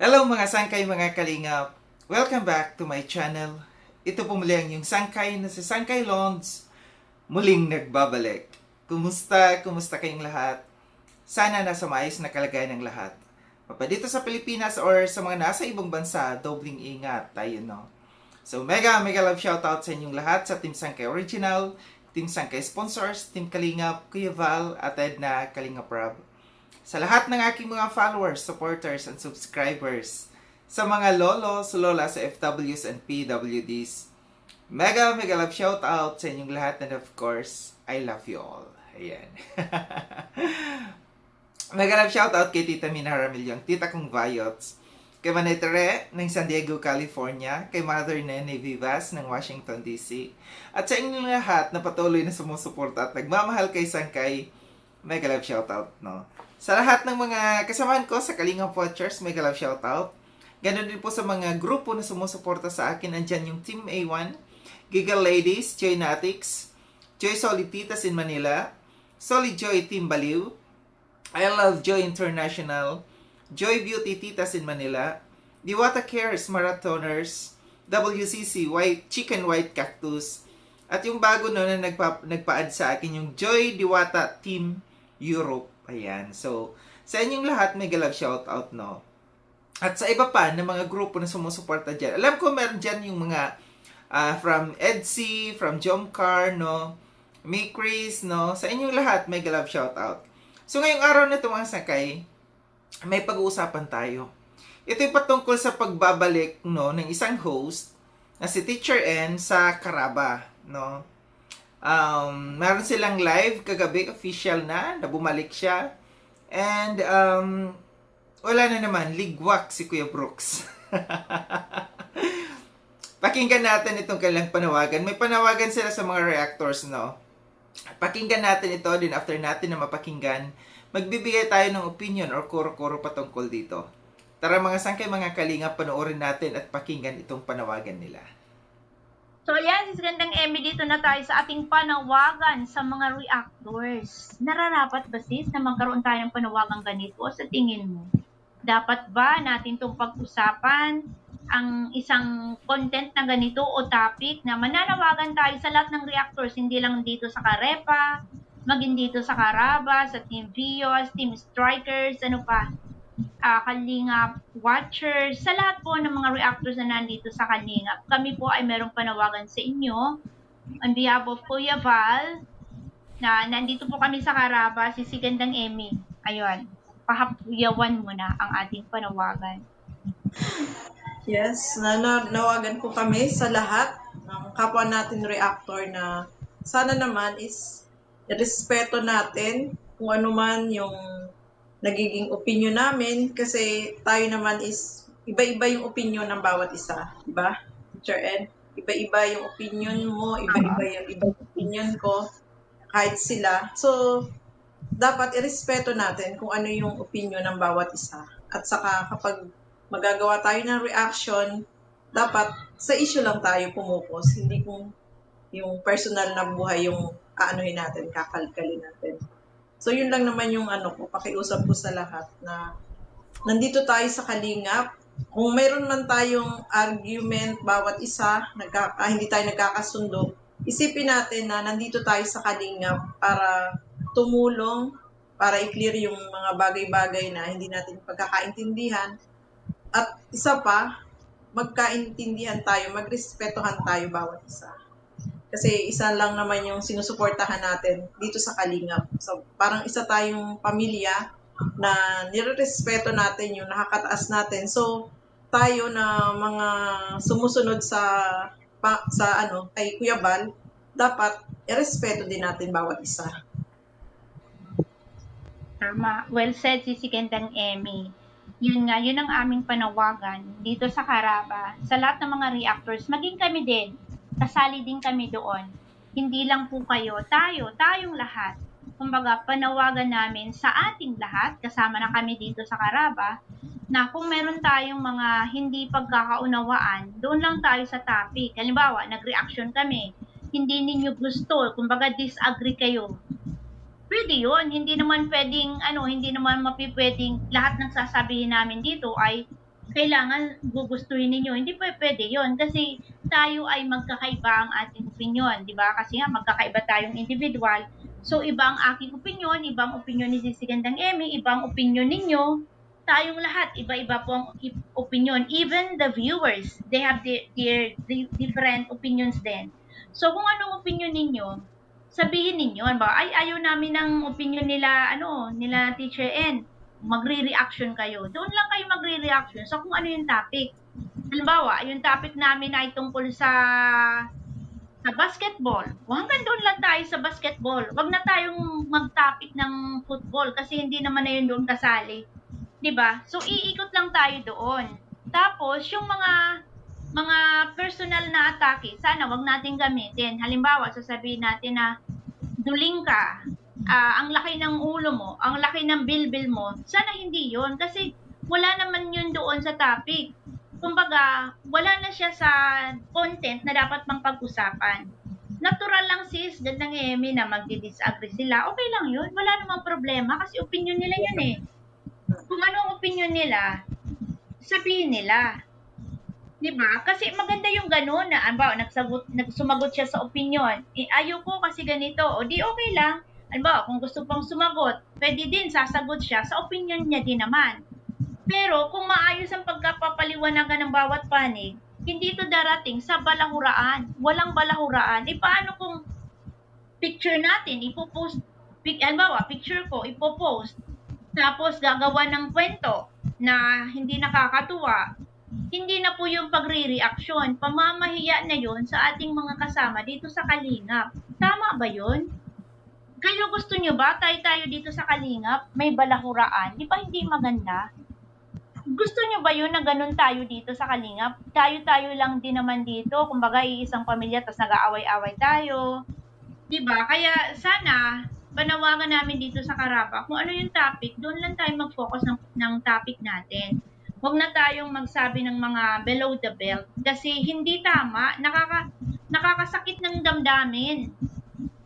Hello mga sangkay, mga kalingap! Welcome back to my channel. Ito po muli ang yung sangkay na si Sangkay Londs muling nagbabalik. Kumusta? Kumusta kayong lahat? Sana nasa maayos na kalagayan ng lahat. Dito sa Pilipinas or sa mga nasa ibang bansa, dobling ingat tayo, no? So mega love shoutout sa inyong lahat sa Team Sangkay Original, Team Sangkay Sponsors, Team Kalingap, Kuya Val, at Edna Kalingap Rob. Sa lahat ng aking mga followers, supporters, and subscribers, sa mga lolos, lolas, FWs, and PWDs, mega love shout out sa inyong lahat, and of course, I love you all. Ayan. Mega love shout out kay Tita Mina Ramilyong, Tita Kong Vayots, kay Manay Tere ng San Diego, California, kay Mother Nene Vivas ng Washington, D.C., at sa inyong lahat na patuloy na sumusuporta at nagmamahal kay Sangkay, mega love shout out, no? Sa lahat ng mga kasamahan ko sa Kalingap Watchers, mega love shoutout. Ganon din po sa mga grupo na sumusuporta sa akin. Andyan yung Team A1, Giggle Ladies, Joy Natics, Joy Solid Titas in Manila, Solid Joy Team Baliw, I Love Joy International, Joy Beauty Titas in Manila, Diwata Cares Marathoners, WCC Chicken White Cactus, at yung bago no na nagpa-add sa akin yung Joy Diwata Team Europe. Ayan. So, sa inyong lahat, mega love shoutout, no? At sa iba pa na mga grupo na sumusuporta dyan. Alam ko meron dyan yung mga from EDC, from Jomcar, no? May Chris, no? Sa inyong lahat, mega love shoutout. So, ngayong araw na ito mga sakay, may pag-uusapan tayo. Ito yung patungkol sa pagbabalik, no, ng isang host na si Teacher N sa Caraba, no? Meron silang live kagabi, official na bumalik siya. And, wala na naman, ligwak si Kuya Brooks. Pakinggan natin itong kanilang panawagan. May panawagan sila sa mga reactors, no? Pakinggan natin ito, din after natin na mapakinggan, magbibigay tayo ng opinion or kuro-kuro patungkol dito. Tara mga sangkay, mga kalingap, panoorin natin at pakinggan itong panawagan nila. So ayan, gandang Emmy, dito na tayo sa ating panawagan sa mga reactors. Nararapat ba sis na magkaroon tayo ng panawagang ganito sa tingin mo? Dapat ba natin itong pag-usapan ang isang content na ganito o topic na mananawagan tayo sa lahat ng reactors, hindi lang dito sa Karepa, maging dito sa Caraba, sa Team Vios, Team Strikers, ano pa, Kalingap Watchers, sa lahat po ng mga reactors na nandito sa Kalingap. Kami po ay merong panawagan sa inyo on behalf of Kuya Val, na nandito po kami sa Caraba, si Gandang Emmy. Ayun, pahapuyawan mo na ang ating panawagan. Yes, nawagan po kami sa lahat ng kapwa natin reactor na sana naman is respeto natin kung ano man yung nagiging opinion namin kasi tayo naman is iba-iba yung opinion ng bawat isa, di ba? Teacher Ed, iba-iba yung opinion mo, iba-iba yung ibang opinion ko, kahit sila. So, dapat irespeto natin kung ano yung opinion ng bawat isa. At saka kapag magagawa tayo ng reaction, dapat sa issue lang tayo pumupos, hindi kung yung personal na buhay yung aanuhin natin, kakalkalin natin. So yun lang naman yung ko, pakiusap ko sa lahat na nandito tayo sa Kalingap. Kung mayroon man tayong argument bawat isa, hindi tayo nagkakasundo, isipin natin na nandito tayo sa Kalingap para tumulong, para i-clear yung mga bagay-bagay na hindi natin pagkakaintindihan. At isa pa, magkaintindihan tayo, magrespetohan tayo bawat isa. Kasi isa lang naman yung sinusuportahan natin dito sa Kalingap. So parang isa tayong pamilya na nirerespeto natin yung nakakataas natin. So tayo na mga sumusunod sa kay Kuya Val, dapat irespeto din natin bawat isa. Tama. Well said, si Gandang Emmy. Yun nga, yun ang aming panawagan dito sa Caraba. Sa lahat ng mga reactors, maging kami din. Kasali din kami doon. Hindi lang po kayo, tayong lahat. Kumbaga, panawagan namin sa ating lahat, kasama na kami dito sa Caraba, na kung meron tayong mga hindi pagkakaunawaan, doon lang tayo sa topic. Halimbawa, nag-reaction kami, hindi ninyo gusto, kumbaga disagree kayo. Pwede yun, hindi naman pwedeng, hindi naman mapipwedeng lahat ng sasabihin namin dito ay kailangan gugustuhin ninyo. Hindi pa pwede yon kasi tayo ay magkakaiba ang ating opinion, di ba? Kasi nga magkakaiba tayong individual. So, iba ang aking opinion, ibang opinion ni Sisi Gandang Emmy, ibang opinion ninyo. Tayong lahat, iba-iba po ang opinion. Even the viewers, they have their different opinions din. So, kung anong opinion ninyo, sabihin ninyo, ba, ay ayaw namin ng opinion nila, nila Teacher N, magre-reaction kayo. Doon lang kayo magre-reaction sa kung ano yung topic. Halimbawa, yung topic namin ay tungkol sa basketball. O hanggang doon lang tayo sa basketball. Wag na tayong mag-topic ng football kasi hindi naman na yun doon kasali. 'Di ba? So iikot lang tayo doon. Tapos yung mga personal na atake, sana wag nating gamitin. Halimbawa, sasabihin natin na duling ka, ang laki ng ulo mo, ang laki ng bilbil mo, sana hindi yon kasi wala naman yun doon sa topic. Kumbaga, wala na siya sa content na dapat pang pag-usapan. Natural lang sis, gandang Emmy na magdi-disagree sila. Okay lang yun, wala namang problema kasi opinion nila yun eh. Kung anong opinion nila, sabihin nila. 'Di ba? Kasi maganda yung gano'n na nagsumagot siya sa opinion. Ayoko kasi ganito. O di okay lang. Kung gusto pang sumagot, pwede din sasagot siya sa opinion niya din naman. Pero kung maayos ang pagkapapaliwanagan ng bawat panig, hindi ito darating sa balahuraan. Walang balahuraan. Paano kung picture natin, picture ko, ipopost, tapos gagawa ng kwento na hindi nakakatuwa, hindi na po yung pagre-reaction. Pamamahiya na yun sa ating mga kasama dito sa Kalingap. Tama ba yun? Kayo gusto nyo ba tayo dito sa Kalingap may balahuraan? Di ba hindi maganda? Gusto nyo ba yun na ganun tayo dito sa Kalingap? Tayo lang din naman dito. Kumbaga, isang pamilya tapos nag-aaway-away tayo. Diba? Kaya sana, panawagan namin dito sa Karapa, kung ano yung topic, doon lang tayo mag-focus ng topic natin. Huwag na tayong magsabi ng mga below the belt. Kasi hindi tama. Nakakasakit ng damdamin.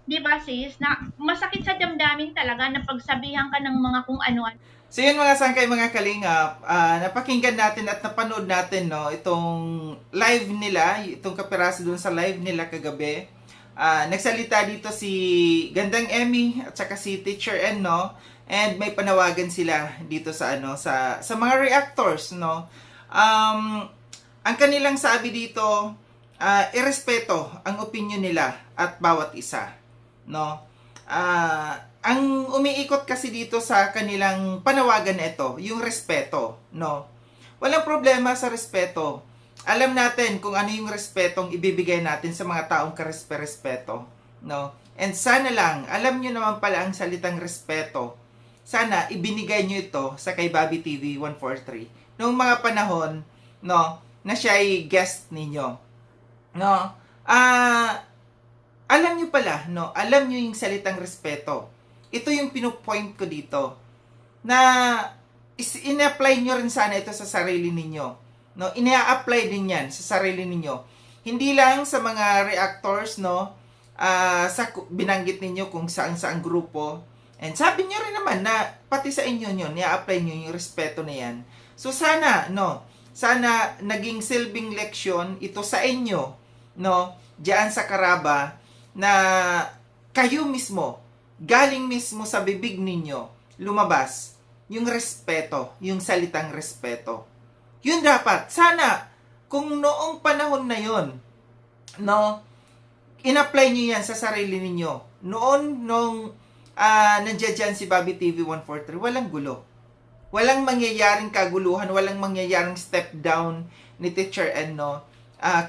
Diba sis? Masakit sa damdamin talaga na pagsabihan ka ng mga kung ano-ano. So yun mga sangkay mga kalingap, napakinggan natin at napanood natin no, itong live nila, itong kapiraso dun sa live nila kagabi. Nagsalita dito si Gandang Emmy at saka si Teacher N, no? And may panawagan sila dito sa sa mga reactors, no? Ang kanilang sabi dito, irespeto ang opinion nila at bawat isa, no? Ang umiikot kasi dito sa kanilang panawagan na ito, yung respeto, no? Walang problema sa respeto. Alam natin kung ano yung respetong ibibigay natin sa mga taong karespe-respeto, no? And sana lang, alam nyo naman pala ang salitang respeto. Sana ibinigay nyo ito sa kay Bobby TV 143 noong mga panahon, no, na siya ay guest ninyo, no? Alam nyo pala, no? Alam nyo yung salitang respeto. Ito yung pinupoint ko dito na in-apply nyo rin sana ito sa sarili ninyo, no? Ina-apply din yan sa sarili ninyo. Hindi lang sa mga reactors, no? Sa binanggit ninyo kung saan grupo. And sabi nyo rin naman na pati sa inyo yun, i-apply nyo yung respeto na yan. So sana, no? Sana naging silbing leksyon ito sa inyo, no? Diyan sa Karaba na kayo mismo, galing mismo sa bibig ninyo, lumabas yung respeto, yung salitang respeto. Yun dapat. Sana, kung noong panahon na yun, no, in-apply nyo yan sa sarili ninyo. Nung nandiyan dyan si Bobby TV 143, walang gulo. Walang mangyayaring kaguluhan, walang mangyayaring step down ni Teacher N, no,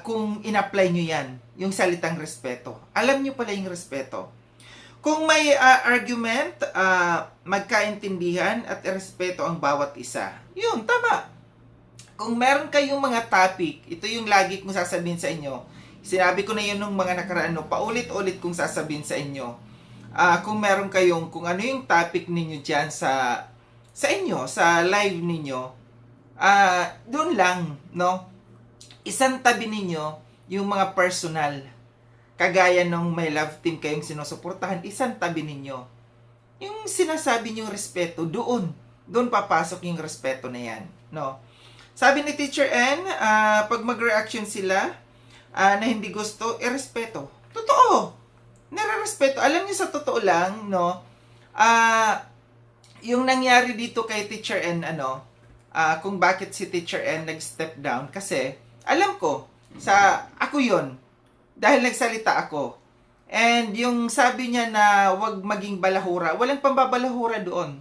kung in-apply nyo yan, yung salitang respeto. Alam nyo pala yung respeto. Kung may argument, magkaintindihan at respeto ang bawat isa. Yun, tama. Kung meron kayong mga topic, ito yung lagi kong sasabihin sa inyo. Sinabi ko na yun nung mga nakaraan, no, paulit-ulit kong sasabihin sa inyo. Kung meron kayong, kung ano yung topic ninyo dyan sa inyo, sa live ninyo, doon lang, no? Isang tabi ninyo yung mga personal. Kagaya nung may love team kayong sinusuportahan, isang tabi ninyo. Yung sinasabi niyong respeto, doon papasok yung respeto na yan, no? Sabi ni Teacher N, pag mag-reaction sila na hindi gusto, irespeto. Totoo. Nare-respeto. Alam niyo sa totoo lang, no? Yung nangyari dito kay Teacher N, kung bakit si Teacher N nag-step down, kasi alam ko, ako yun, dahil nagsalita ako. And yung sabi niya na wag maging balahura, walang pambabalahura doon.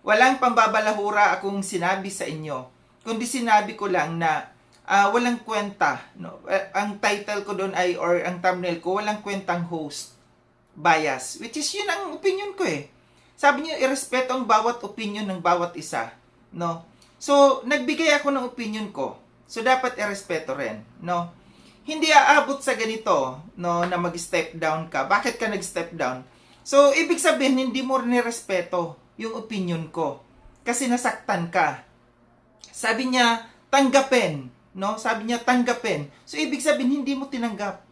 Walang pambabalahura akong sinabi sa inyo. Kundi sinabi ko lang na walang kwenta. No? Ang title ko doon ay, or ang thumbnail ko, walang kwentang host bias. Which is yun ang opinion ko eh. Sabi niyo, irespeto ang bawat opinion ng bawat isa. No? So, nagbigay ako ng opinion ko. So, dapat irespeto rin. No? Hindi aabot sa ganito, no, na mag-step down ka. Bakit ka nag-step down? So, ibig sabihin, hindi mo nirespeto yung opinion ko. Kasi nasaktan ka. Sabi niya, tanggapin. No? Sabi niya, tanggapin. So, ibig sabihin, hindi mo tinanggap.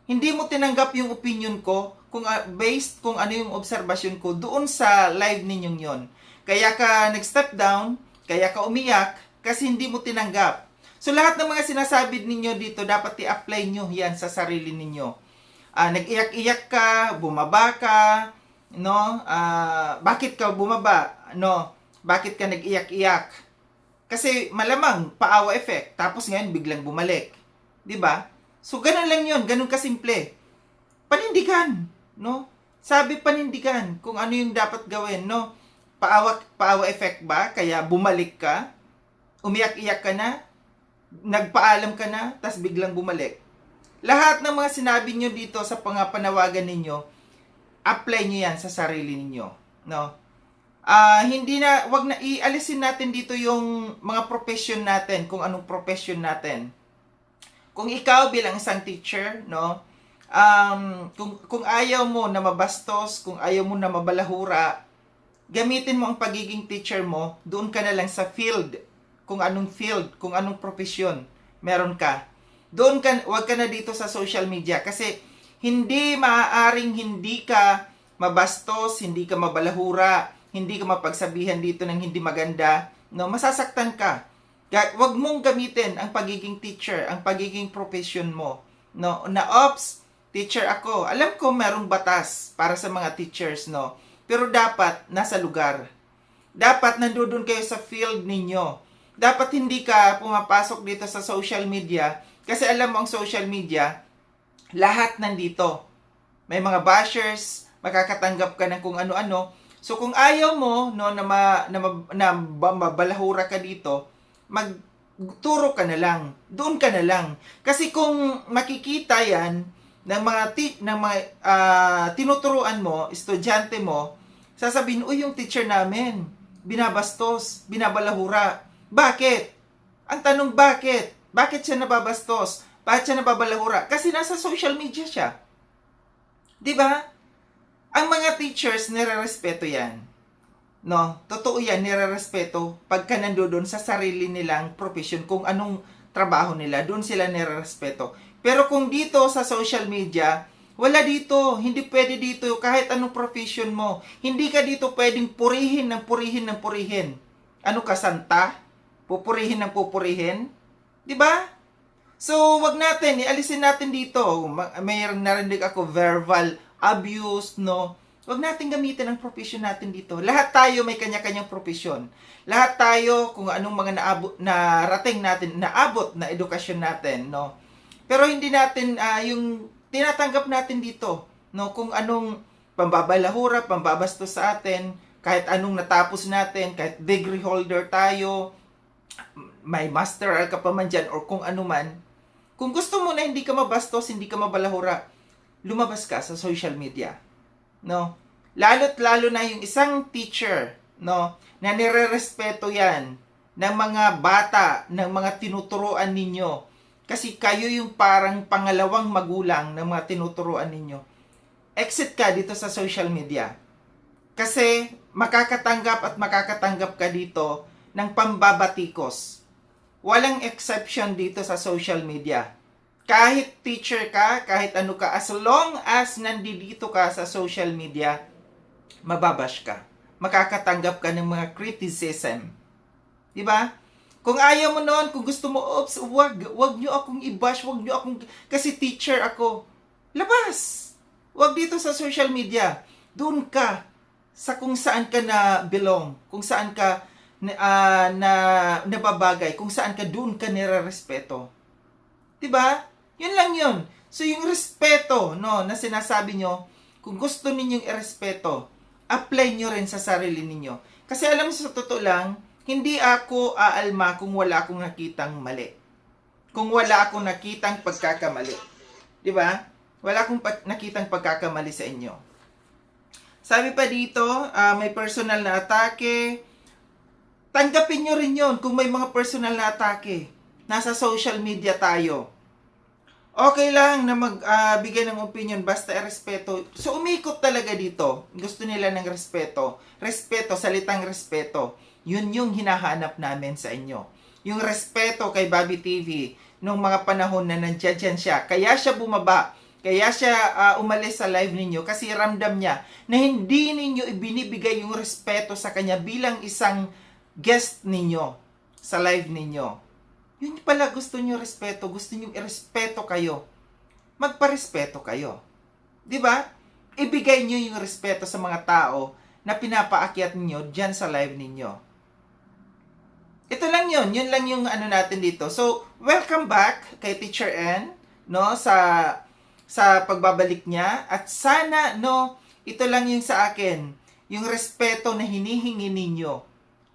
Hindi mo tinanggap yung opinion ko kung based kung ano yung obserbasyon ko doon sa live ninyong yon. Kaya ka nag-step down, kaya ka umiyak, kasi hindi mo tinanggap. So, lahat ng mga sinasabi ninyo dito, dapat i-apply nyo yan sa sarili ninyo. Nag-iyak-iyak ka, bumaba ka, no? Bakit ka bumaba? No? Bakit ka nag-iyak-iyak? Kasi malamang, paawa effect, tapos ngayon biglang bumalik. 'Di ba? So, ganun lang yun, ganun kasimple. Panindigan, no? Sabi panindigan kung ano yung dapat gawin, no? Paawa effect ba? Kaya bumalik ka? Umiyak-iyak ka na? Nagpaalam ka na, tas biglang bumalik. Lahat ng mga sinabi nyo dito sa panawagan ninyo, apply nyo yan sa sarili ninyo. No? Wag na ialisin natin dito yung mga profession natin, kung anong profession natin. Kung ikaw bilang isang teacher, no, kung ayaw mo na mabastos, kung ayaw mo na mabalahura, gamitin mo ang pagiging teacher mo, doon ka na lang sa field, kung anong profesyon meron ka. Doon ka, wag ka na dito sa social media kasi hindi maaaring hindi ka mabastos, hindi ka mabalahura, hindi ka mapagsabihan dito ng hindi maganda, no, masasaktan ka. Wag mong gamitin ang pagiging teacher, ang pagiging profession mo, no, na ops, teacher ako. Alam ko merong batas para sa mga teachers, no, pero dapat nasa lugar. Dapat nandoon kayo sa field ninyo. Dapat hindi ka pumapasok dito sa social media kasi alam mo ang social media, lahat nandito. May mga bashers, makakatanggap ka ng kung ano-ano. So kung ayaw mo, no, na mabalahura ka dito, magturo ka na lang. Doon ka na lang. Kasi kung makikita yan ng mga tinuturuan mo, estudyante mo, sasabihin, uy, yung teacher namin, binabastos, binabalahura. Bakit? Ang tanong, bakit? Bakit siya nababastos? Bakit siya nababalahura? Kasi nasa social media siya. 'Di ba? Ang mga teachers, nire-respeto yan. No? Totoo yan, nire-respeto. Pagka nandoon sa sarili nilang profession, kung anong trabaho nila, doon sila nire-respeto. Pero kung dito sa social media, wala dito. Hindi pwede dito kahit anong profession mo. Hindi ka dito pwedeng purihin ng purihin. Ano ka, santa? Pupurihin ng pupurihin? 'Di ba? So, wag natin, ialisin natin dito. Mayroon narinig ako verbal abuse, no? Wag natin gamitin ang profession natin dito. Lahat tayo may kanya-kanyang profesyon. Lahat tayo kung anong mga narating natin, naabot na edukasyon natin, no? Pero hindi natin yung tinatanggap natin dito, no? Kung anong pambabalahura, pambabastos sa atin, kahit anong natapos natin, kahit degree holder tayo, may master ka pa man dyan, or kung ano man, kung gusto mo na hindi ka mabastos, hindi ka mabalahura, lumabas ka sa social media. No? Lalo't-lalo na yung isang teacher, no, na nire-respeto yan ng mga bata, ng mga tinuturuan ninyo. Kasi kayo yung parang pangalawang magulang ng mga tinuturuan ninyo. Exit ka dito sa social media. Kasi makakatanggap ka dito ng pambabatikos. Walang exception dito sa social media. Kahit teacher ka, kahit ano ka, as long as nandito ka sa social media, mababash ka. Makakatanggap ka ng mga criticism. Diba? Kung ayaw mo noon, kung gusto mo, oops, wag nyo akong i-bash, wag nyo akong, kasi teacher ako. Labas! Wag dito sa social media. Doon ka sa kung saan ka na belong, kung saan ka nababagay, kung saan ka doon ka nire-respeto. 'Di ba? Yun lang yun. So yung respeto, no, na sinasabi nyo, kung gusto ninyong irespeto, apply nyo rin sa sarili ninyo. Kasi alam mo, sa totoo lang, hindi ako aalma kung wala akong nakitang mali. Kung wala akong nakitang pagkakamali. 'Di ba? Wala akong nakitang pagkakamali sa inyo. Sabi pa dito, may personal na atake. Tanggapin nyo rin yun kung may mga personal na atake. Nasa social media tayo. Okay lang na magbigay ng opinion basta respeto. So umikot talaga dito. Gusto nila ng respeto. Respeto, salitang respeto. Yun yung hinahanap namin sa inyo. Yung respeto kay Bobby TV nung mga panahon na nandiyan siya. Kaya siya bumaba. Kaya siya umalis sa live ninyo kasi ramdam niya na hindi ninyo ibinibigay yung respeto sa kanya bilang isang guest ninyo sa live ninyo. Yun pala gusto niyo respeto, gusto niyo irespeto kayo. Magparespeto kayo. 'Di ba? Ibigay niyo yung respeto sa mga tao na pinapaakyat niyo diyan sa live ninyo. Ito lang yun. Yun lang yung ano natin dito. So, welcome back kay Teacher N, no, sa pagbabalik niya. At sana, no, ito lang yung sa akin, yung respeto na hinihingi ninyo,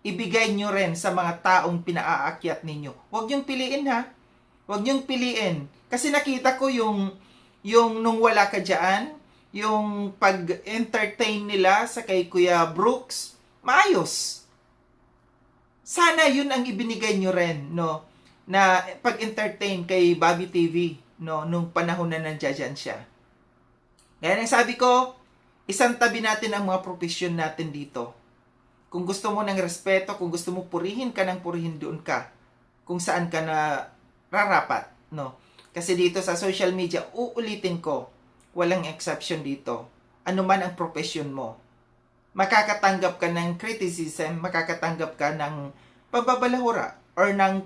ibigay nyo rin sa mga taong pinaakyat ninyo. Huwag niyong piliin, ha? Huwag niyong piliin. Kasi nakita ko yung nung wala ka dyan, yung pag-entertain nila sa kay Kuya Brooks, maayos. Sana yun ang ibinigay nyo rin, no, na pag-entertain kay Bobby TV, no, nung panahon na nandiyan siya. Kaya nang sabi ko, isang tabi natin ang mga profesyon natin dito. Kung gusto mo ng respeto, kung gusto mo purihin ka ng purihin, doon ka. Kung saan ka na rarapat, no. Kasi dito sa social media, uulitin ko, walang exception dito. Ano man ang profesyon mo. Makakatanggap ka ng criticism, makakatanggap ka ng pagbabalahura or ng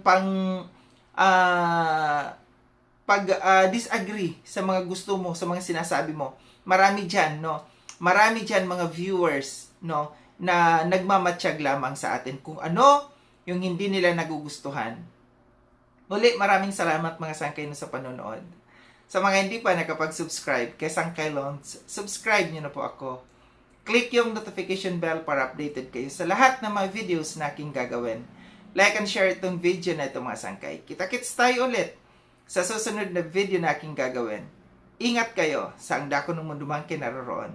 disagree sa mga gusto mo, sa mga sinasabi mo. Marami diyan, no? Marami diyan mga viewers, no, na nagmamatsyag lamang sa atin kung ano yung hindi nila nagugustuhan. Muli, maraming salamat mga sangkay no sa panonood. Sa mga hindi pa nakapag-subscribe kay Sangkay Loans, subscribe niyo na po ako. Click yung notification bell para updated kayo sa lahat ng mga videos na aking gagawin. Like and share itong video na ito mga sangkay. Kita-kits tayo ulit sa susunod na video na aking gagawin. Ingat kayo sa ang dako ng mundo man kinaroroon.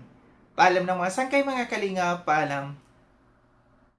Paalam ng mga sangkay mga kalinga, paalam.